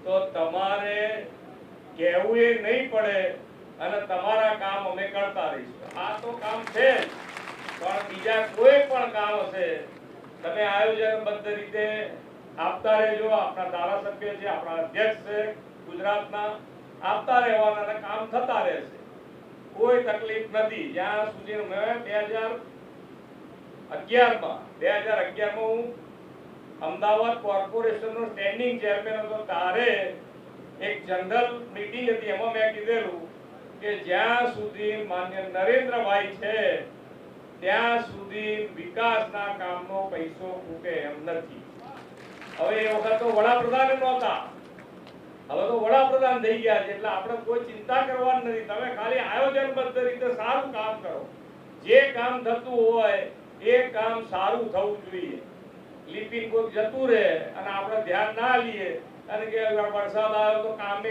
તો તમારે કહેવું એ નહીં પડે અને તમારા કામ અમે કરતા રહીશું। આ તો કામ છે, પણ બીજા કોઈ પણ કામ હશે તમે આયોજનબદ્ધ રીતે આપતા રહેજો। આપણા ધારાસભ્ય છે, આપણા અધ્યક્ષ છે ગુજરાતના, આપતા રહેવાના અને કામ થતા રહેશે, કોઈ તકલીફ નથી। જ્યાં સુધી મેં 2011માં હું અમદાવાદ કોર્પોરેશનનો સ્ટેન્ડિંગ ચેરમેન હતો, ત્યારે એક જનરલ મીટિંગ હતી, એમાં મેં કીધેલું કે જ્યાં સુધી માન્ય નરેન્દ્રભાઈ છે ત્યાં સુધી વિકાસના કામનો પૈસો ખૂટે એમ નથી। હવે એ વખત તો વડાપ્રધાન નહોતા, હવે તો વડાપ્રધાન થઈ ગયા છે, એટલે આપણે કોઈ ચિંતા કરવાની નથી। તમે ખાલી આયોજનબદ્ધ રીતે સારું કામ કરો, જે કામ થતું હોય એ કામ સારું થવું જોઈએ। લિપિન કોઈ જતું રહે અને આપણે ધ્યાન ના લઈએ અને કે વરસાદ આવ્યો તો કામે